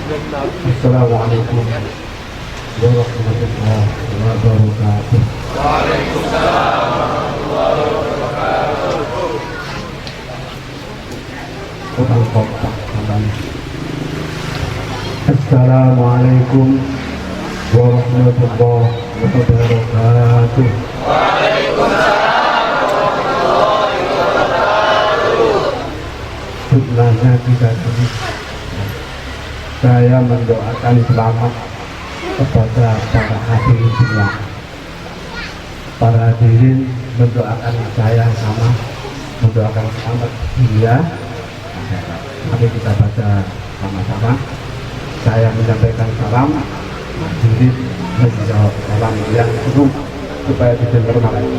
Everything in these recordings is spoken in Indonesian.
Assalamualaikum warahmatullahi wabarakatuh. Waalaikumsalam warahmatullahi wabarakatuh. Assalamualaikum warahmatullahi wabarakatuh. Waalaikumsalam warahmatullahi wabarakatuh. Sebenarnya tidak sedih. Saya mendoakan selamat kepada para hadirin semua. Para hadirin mendoakan saya sama, mendoakan selamat dia. Mari kita baca sama-sama. Saya menyampaikan salam, hadirin menjawab salam yang penuh supaya didengar malaikat.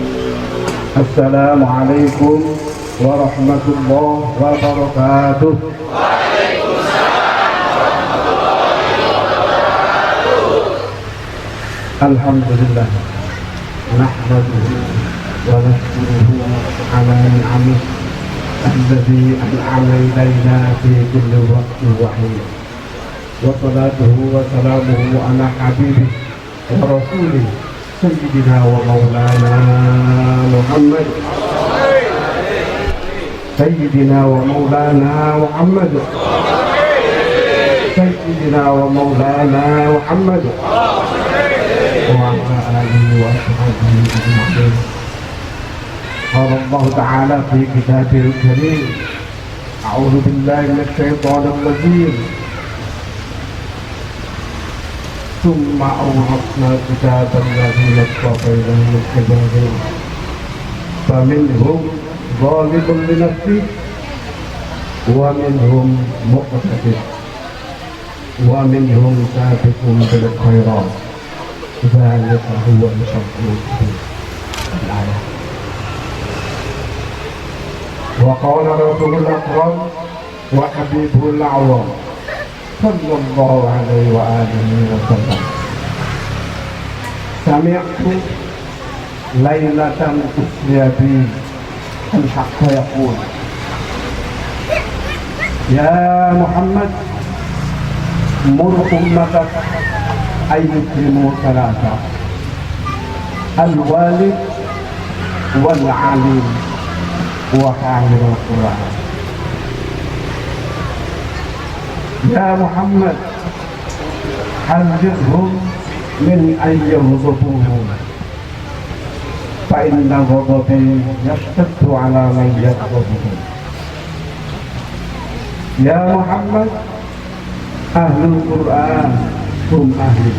Assalamualaikum warahmatullahi wabarakatuh. Alhamdulillah, nahmaduhu wa nashkuruhu ala ni'amih alladhi an'ama ilayna fi kulli waqtin wa hin. Wa salatuhu wa salamuhu ala habibih wa rasulih sayyidina wa maulana Muhammad. Sayyidina wa maulana Muhammad. Sayyidina wa maulana Muhammad. وعلى آله وصحبه أجمعين. قال الله تعالى في كتابه الكريم: أعوذ بالله من الشيطان الرجيم. ثم أورثنا الكتاب الذين اصطفينا من عبادنا فمنهم ظالم لنفسه ومنهم مقتصد ومنهم سابق بالخيرات ذلك هو الفضل الآية. وقال رسول الأكرم وحبيبه الأعظم صلى الله عليه وآله وسلم: سمعت ليلة أسري بي الحق يقول: يا محمد مر أمتك أن يكرموا ثلاثة: الوالد والعالم وحامل القرآن. يا محمد حذرهم من أن يغضبوهم فإن غضبي يشتد على من يغضبهم. يا محمد أهل القرآن هم أهلي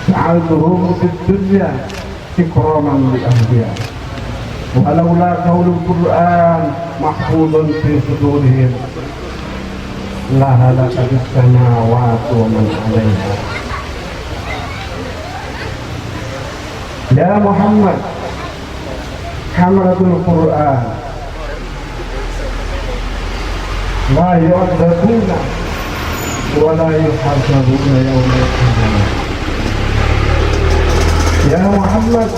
جعلتهم في الدنيا إكراما لأهلها ولولا قول القرآن محفوظ في صدورهم لهلكت السماوات ومن عليها. يا محمد حملة القرآن لا يعذبون ولا يحاسبون يوم القيامة. يا محمد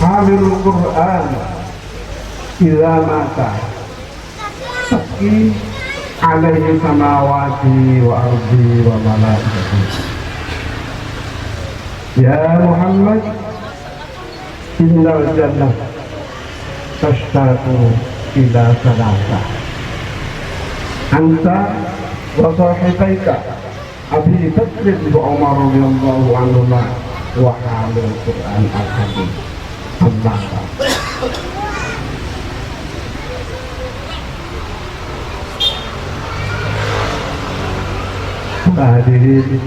حامل القرآن إذا مات تبكي عليه سماواتي وأرضي وملائكتي. يا محمد إن الجنة تشتاق إلى ثلاثة: أنت وصاحبيك أبي بكر وعمر رضي الله عنهما وحامل القرآن الحكيم. أما hadirin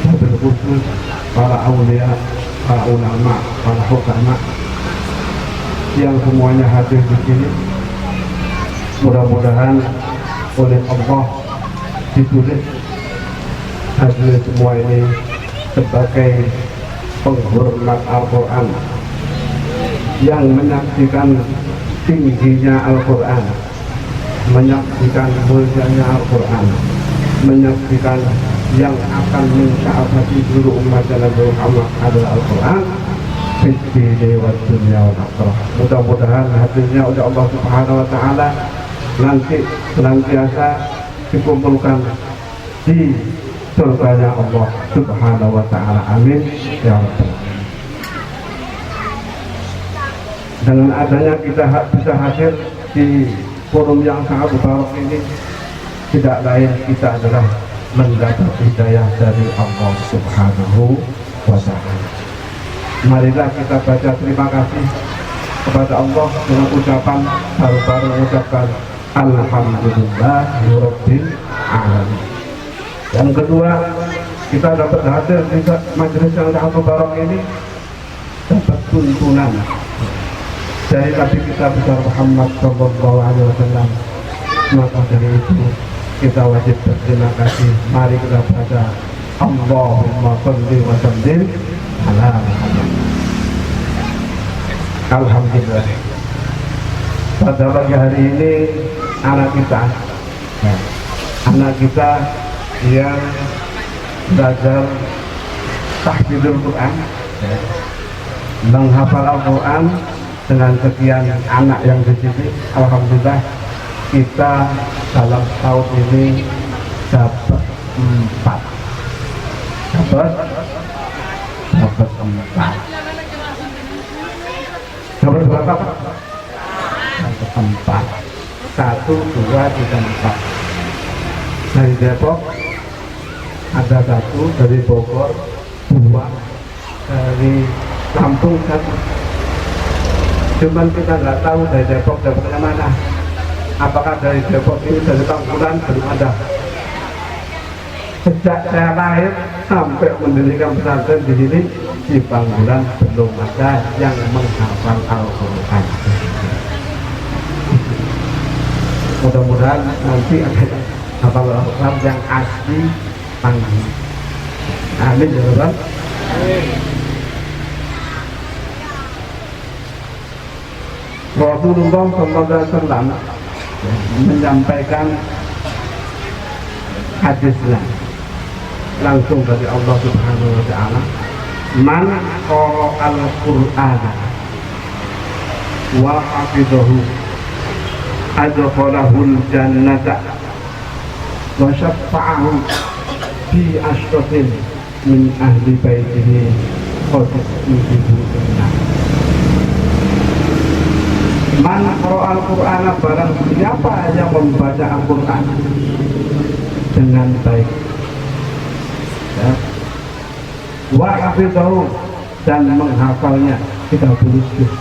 wabil khusus para aulia, para ulama, para hukama yang semuanya hadir di sini, mudah-mudahan oleh Allah ditulis hadir semua ini sebagai penghormat Al-Quran yang menyaksikan tingginya Al-Quran, menyaksikan mulianya Al-Quran, menyaksikan yang akan mensyaafati seluruh umat Nabi Muhammad adalah Al-Quran fid-dini wad dunya wal akhirah. Mudah-mudahan hadirnya oleh Allah Subhanahu wa taala nanti senantiasa dikumpulkan di surganya Allah Subhanahu wa Ta'ala. Amin ya Rabbal Alamin. Dengan adanya kita bisa hadir di forum yang sangat mubarak ini, tidak lain kita adalah mendapat hidayah dari Allah Subhanahu wa Ta'ala. Marilah kita baca terima kasih kepada Allah dengan ucapan baru-baru mengucapkan Alhamdulillahirabbil alamin. Yang kedua, kita dapat hadir di majelis yang sangat mubarak ini dapat tuntunan dari Nabi kita besar Muhammad sallallahu alaihi wasallam. Maka dari itu kita wajib berterima kasih. Mari kita baca Allahumma shalli wa sallim ala Muhammad. Alhamdulillah, pada pagi hari ini anak kita yang belajar tahfidzul Quran, menghafal Al-Quran dengan sekian anak yang di sini. Alhamdulillah, kita dalam tahun ini dapat 4. Dapat 4. Dapat berapa? Dapat 4. 1, 2, 3, 4. Dari Depok ada 1, dari Bogor 2, dari Lampung 1. Cuman kita nggak tahu dari Depok dapatnya mana. Apakah dari Depok ini dari Tangkulan belum ada. Sejak saya lahir sampai mendirikan pesantren di sini di Panggulan belum ada yang menghafal Al-Quran. Mudah-mudahan nanti ada hafal Al-Quran yang asli Panggulan. Amin ya Rabbal. Rasulullah SAW menyampaikan hadisnya langsung dari Allah Subhanahu wa Ta'ala, man qara al-Qur'an wa hafidhahu adkhalahul jannata wa syafa'ahu fi ashratin min ahli baitihi qad yuhibbuhum. Man qara al-Qur'an, barang siapa yang membaca Al-Qur'an dengan baik, ya, wa hafidhahu, dan menghafalnya 30 juz,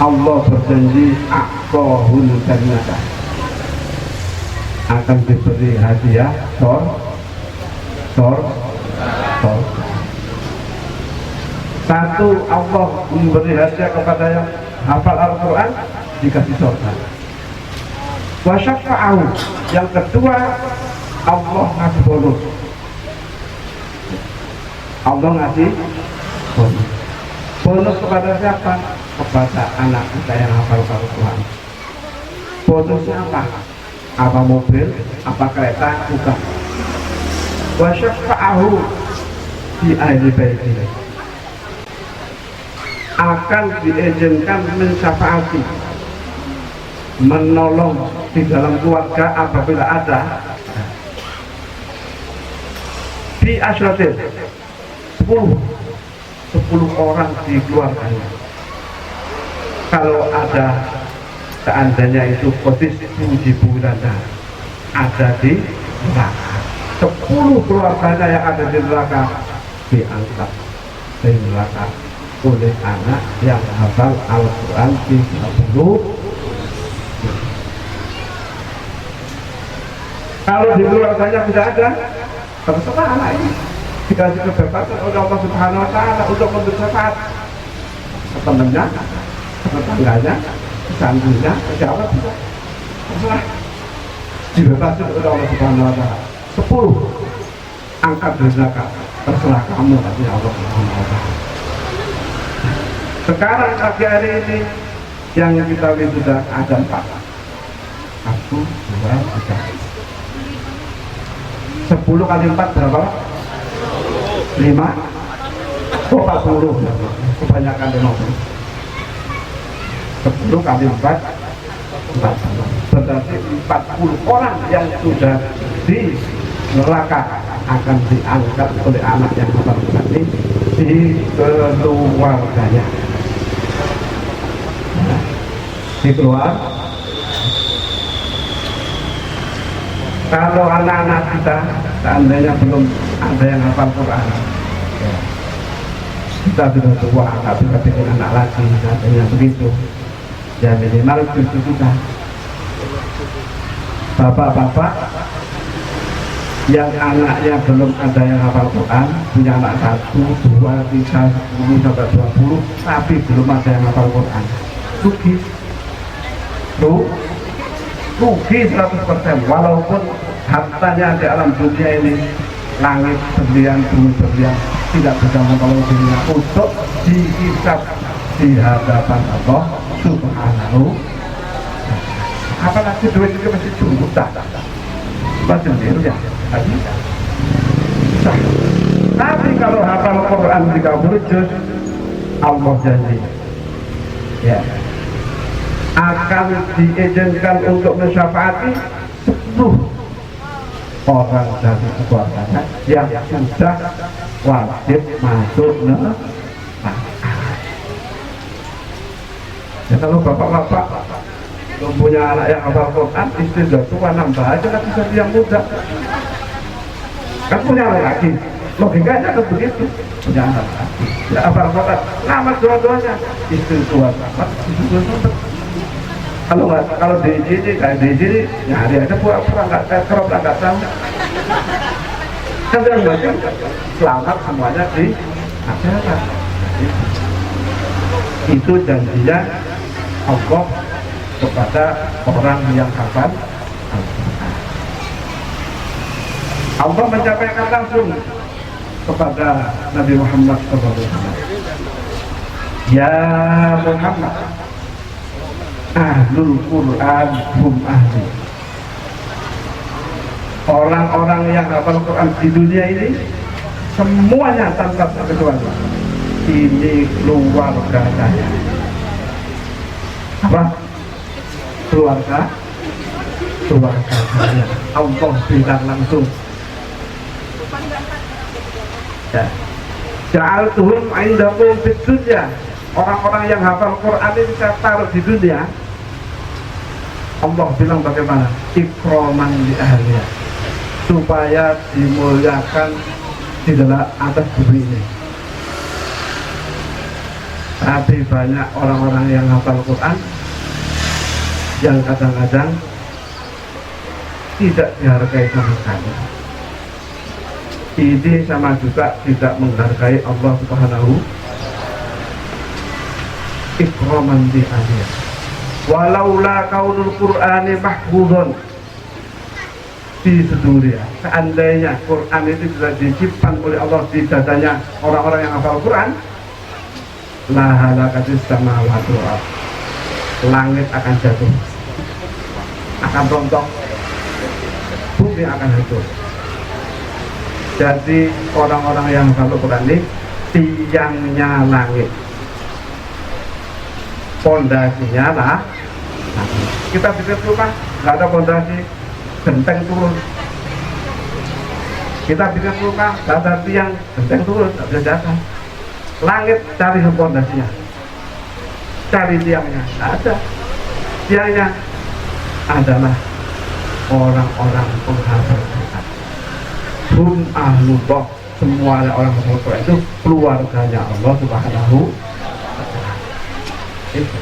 Allah berjanji aqahul jannata, akan diberi hadiah satu, Allah memberi hadiah kepada yang hafal Al-Quran, dikasih surga. Wa syafa'ahu, yang kedua Allah ngasih bonus. Allah ngasih bonus. Bonus kepada siapa? Kepada anak kita yang hafal Al-Quran. Bonusnya apa? Apa mobil? Apa kereta? Bukan. Wa syafa'ahu di ahli baitihi, akan diizinkan mensyafaati, menolong di dalam keluarga apabila ada di asyratin 10 orang di keluarganya. Kalau ada seandainya itu posisi di bulan ada di neraka, 10 keluarganya yang ada di neraka diangkat dari neraka oleh anak yang hafal Al-Quran 30. Kalau di keluarganya tidak ada, terserah anak ini dikasih kebebasan oleh Allah Subhanahu wa Ta'ala untuk memberi syafaat ke temannya, ke tetangganya, ke santrinya, ke siapa bisa, terserah, dibebaskan oleh Allah Subhanahu wa Ta'ala. 10 angkat dari neraka, terserah kamu, katanya Allah Subhanahu wa Ta'ala. Sekarang pagi hari ini yang kita lihat sudah ada 4. 1, 2, 3. 10 kali 4 berapa? 5? Oh, 40. Kebanyakan 50. 10 kali 4 40. orang yang sudah di neraka akan diangkat oleh anak yang hafal Quran ini di keluarganya. Nah, di keluar. Kalau anak-anak kita seandainya belum ada yang hafal Quran, ya, kita sudah tua, nggak bisa bikin anak lagi, katanya begitu. Ya minimal cucu kita, bapak-bapak yang anaknya belum ada yang hafal Quran, punya anak 1, 2, 3, 10 sampai 20, tapi belum ada yang hafal Quran, rugi 100%. Walaupun hartanya di alam dunia ini langit berlian, bumi berlian, tidak bisa menolong dirinya untuk dihisab di hadapan Allah Subhanahu. Apalagi duit itu masih juta, masih ya. Tapi kalau hafal Quran 30 juz, Allah janji, ya, akan diizinkan untuk mensyafaati 10 orang dari keluarganya yang sudah wajib masuk neraka. Ya, kalau bapak-bapak punya anak yang hafal Quran, istri sudah tua, nambah aja lagi jadi yang muda, kan punya anak lagi, logikanya kan begitu, punya anak lagi ya hafal Quran, nama dua-duanya, istri tua sama, istri tua sama. Kalau di sini kayak di sini nyari aja pura-pura nggak kerap nggak tahu. Kan yang baca selamat semuanya di akhirat. Itu janjinya Allah kepada orang yang hafal Al-Quran. Allah menyampaikan langsung kepada Nabi Muhammad SAW. Ya Muhammad, ahlul Quran hum ahli. Orang-orang yang hafal Quran di dunia ini semuanya tanpa terkecuali ini keluarga saya. Apa? Keluarga saya. Allah bilang langsung, ya, ja'altuhum indakum fid dunya. Orang-orang yang hafal Quran ini saya taruh di dunia. Allah bilang bagaimana? Ikroman di ahliya, supaya dimuliakan di dalam atas bumi ini. Tapi banyak orang-orang yang hafal Quran yang kadang-kadang tidak dihargai sama sekali. Ini sama juga tidak menghargai Allah Subhanahu. Ikraman di ahliya. Walaula kaunul Qur'ani mahfudhon di seduria. Seandainya Quran itu sudah disimpan oleh Allah di dadanya orang-orang yang hafal Quran, la halakatis samawati wal ardh. Langit akan jatuh, akan rontok, bumi akan hancur. Jadi orang-orang yang hafal Quran ini tiangnya langit, pondasinya lah. Kita bikin rumah nggak ada pondasi, genteng turun. Kita bikin rumah nggak ada tiang, genteng turun, nggak bisa jalan. Langit cari pondasinya, cari tiangnya, nggak ada. Tiangnya adalah orang-orang penghafal Quran. Hum ahlullah, semua orang penghafal Quran itu keluarganya Allah Subhanahu. Itu.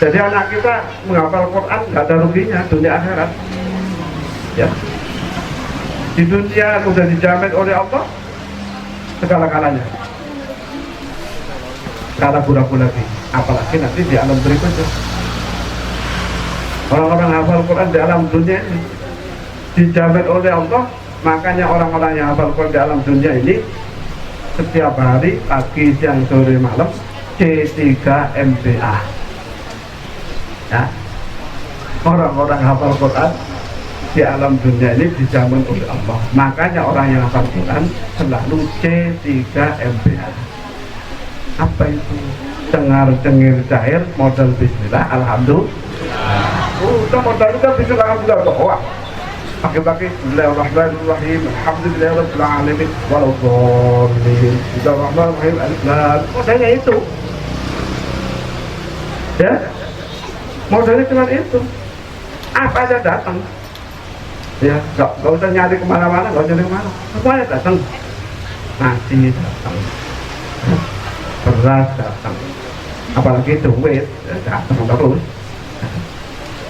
Jadi anak kita menghafal Quran nggak ada ruginya dunia akhirat. Ya. Di dunia sudah dijamin oleh Allah segala-galanya. Kala ragu lagi, apalagi nanti di alam berikutnya. Orang-orang hafal Quran di alam dunia ini dijamin oleh Allah, makanya orang-orang yang hafal Quran di alam dunia ini setiap hari, pagi, siang, sore, malam C3 MBA. Ya. Orang-orang hafal Quran di alam dunia ini dijamin oleh Allah, makanya orang yang hafal Quran selalu C3 MBA. Apa itu? cengar-cengir cair modal bismillah alhamdulillah. Udah modal itu kan bismillah alhamdulillah doa. Pakai-pakai bismillahirrahmanirrahim alhamdulillahirabbil alamin waladdallin bismillahirrahmanirrahim alif lam. Modalnya itu. Ya. Modalnya cuma itu. Apa aja datang. Ya, nggak usah nyari kemana-mana, nggak usah nyari kemana. Semuanya datang. Nasi datang. Beras datang. Apalagi duit datang terus.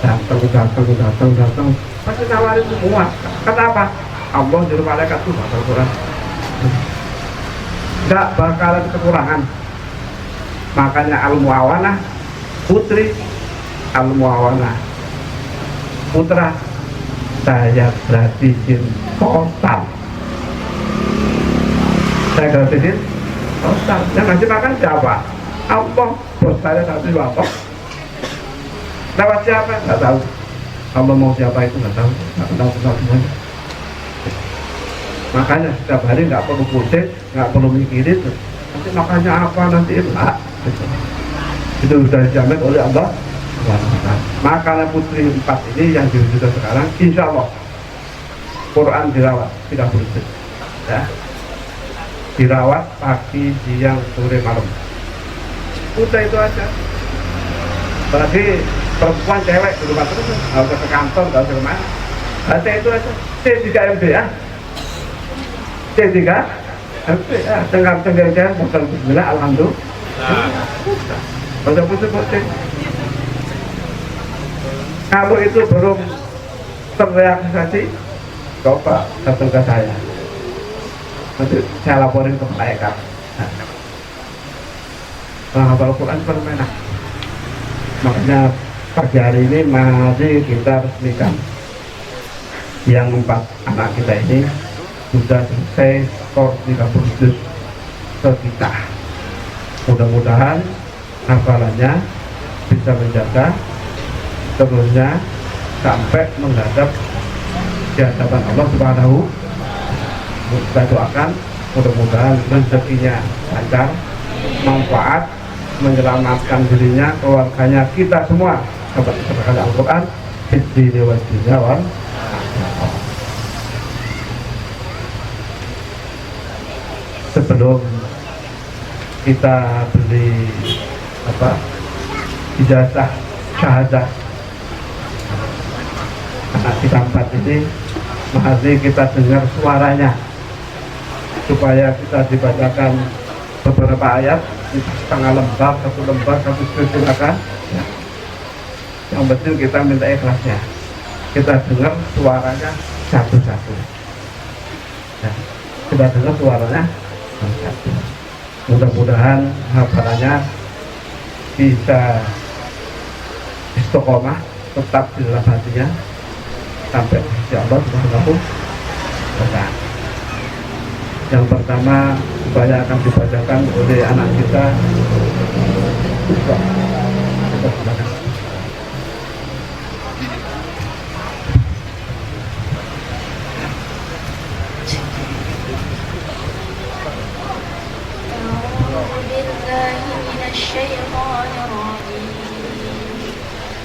Datang. Pasti nawarin semua. Kenapa? Allah juru malaikat tuh baca Al-Quran. Nggak bakalan kekurangan. Makanya Al-Muawanah putri, Al-Muawanah putra, saya gratisin total. Saya gratisin total. Yang ngasih makan siapa? Allah. Bos saya ngasih bapak. Lewat siapa? Nggak tahu. Allah mau siapa itu nggak tahu. Nggak tahu semuanya. Makanya setiap hari nggak perlu pusing, nggak perlu mikirin. Nanti makannya apa nanti enggak. Itu sudah dijamin oleh Allah. Makanan putri 4 ini yang diwujudkan sekarang, insya Allah Quran dirawat 30 juz ya. Dirawat pagi, siang, sore, malam. Udah itu aja. Berarti perempuan cewek di rumah terus, nggak usah ke kantor, nggak usah kemana. Baca itu aja. C3MBA, C3MBA, cengar-cengar modal bismillah alhamdulillah. Baca putih-putih. Kalau itu belum terrealisasi, coba datang ke saya. Nanti saya laporin ke malaikat. Hafal Quran permenak. Makanya pagi hari ini mari kita resmikan yang 4 anak kita ini sudah selesai skor 30 juz kita. Mudah-mudahan hafalannya bisa menjaga terusnya sampai menghadap di hadapan Allah Subhanahu. Kita doakan mudah-mudahan rezekinya lancar, manfaat, menyelamatkan dirinya, keluarganya, kita semua dapat keberkahan Al-Quran di dewan dunia wal akhirah. Sebelum kita beli ijazah syahadah anak kita 4 ini, mari kita dengar suaranya supaya kita dibacakan beberapa ayat, setengah lembar, 1 lembar, 1 juz silakan ya. Yang penting kita minta ikhlasnya, kita dengar suaranya satu-satu ya. Kita dengar suaranya satu-satu. Mudah-mudahan hafalannya bisa istiqomah, tetap di dalam hatinya sampai insya Allah Subhanahu wa ta'ala. Yang pertama supaya akan dibacakan oleh anak kita.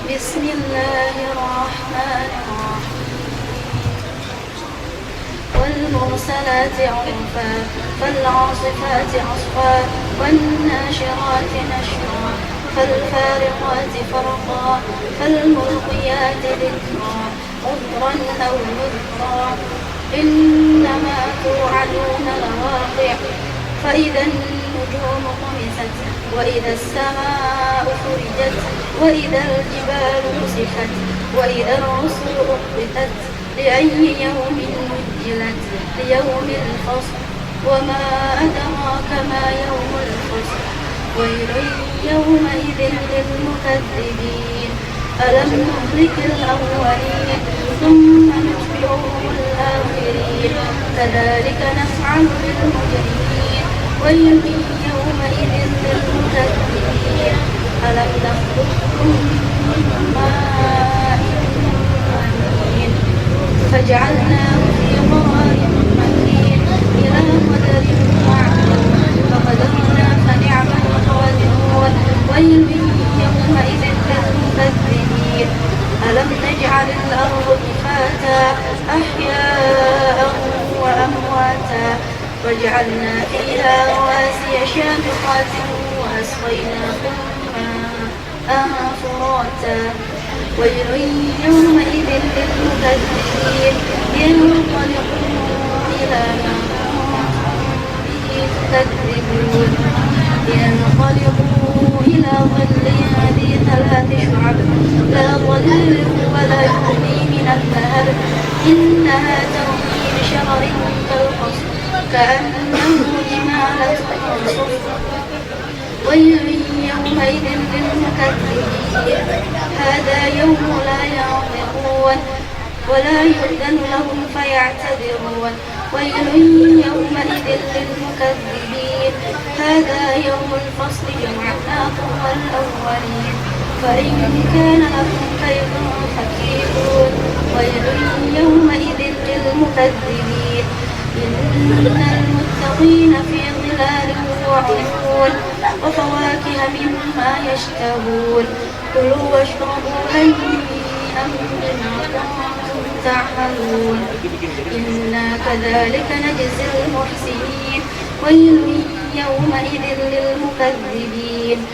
Bismillahirrahmanirrahim. والمرسلات عرفا فالعاصفات عصفا والناشرات نشرا فالفارقات فرقا فالملقيات ذكرا عذرا أو نذرا إنما توعدون لواقع فإذا النجوم طمست وإذا السماء فرجت وإذا الجبال نسفت وإذا الرسل أقبتت لأي يوم أجلت ليوم الفصل وما أدراك ما يوم الفصل ويل يومئذ للمكذبين ألم نهلك الأولين ثم نتبعهم الآخرين كذلك نفعل بالمجرمين ويل يومئذ للمكذبين ألم نخلقكم من ماء مهين فجعلناه في قرار مكين إلى قدر معلوم فقدرنا فنعم القادرون المكذبين ألم نجعل الأرض كفاتا أحياء وأمواتا وجعلنا فيها رواسي شامخات وأسقيناكم ماء فراتا ويل يومئذ للمكذبين ينطلقون إلى ما تكذبون ينقلبوا إلى ظل ذي 3 شعب لا ظل ولا يغني من اللهب إنها ترمي بشرر كالقصر كأنه جمالة صفر ويل يومئذ للمكذبين هذا يوم لا ينطقون ولا يؤذن لهم فيعتذرون ويل يومئذ للمكذبين هذا يوم الفصل جمعناكم والأولين فإن كان لكم كيد فكيدون ويل يومئذ للمكذبين إن المتقين في ظلال وعيون وفواكه مما يشتهون كلوا واشربوا هنيئا بما كنتم تعملون إنا كذلك نجزي المحسنين ويل يومئذ للمكذبين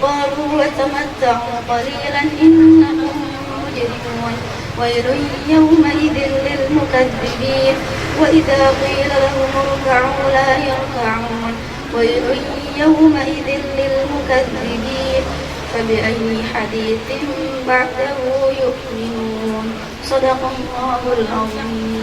قالوا وتمتعوا قليلا إنكم مجرمون ويل يومئذ للمكذبين وإذا قيل لهم اركعوا لا يركعون ويل يومئذ للمكذبين فبأي حديث بعده يؤمنون صدق الله العظيم.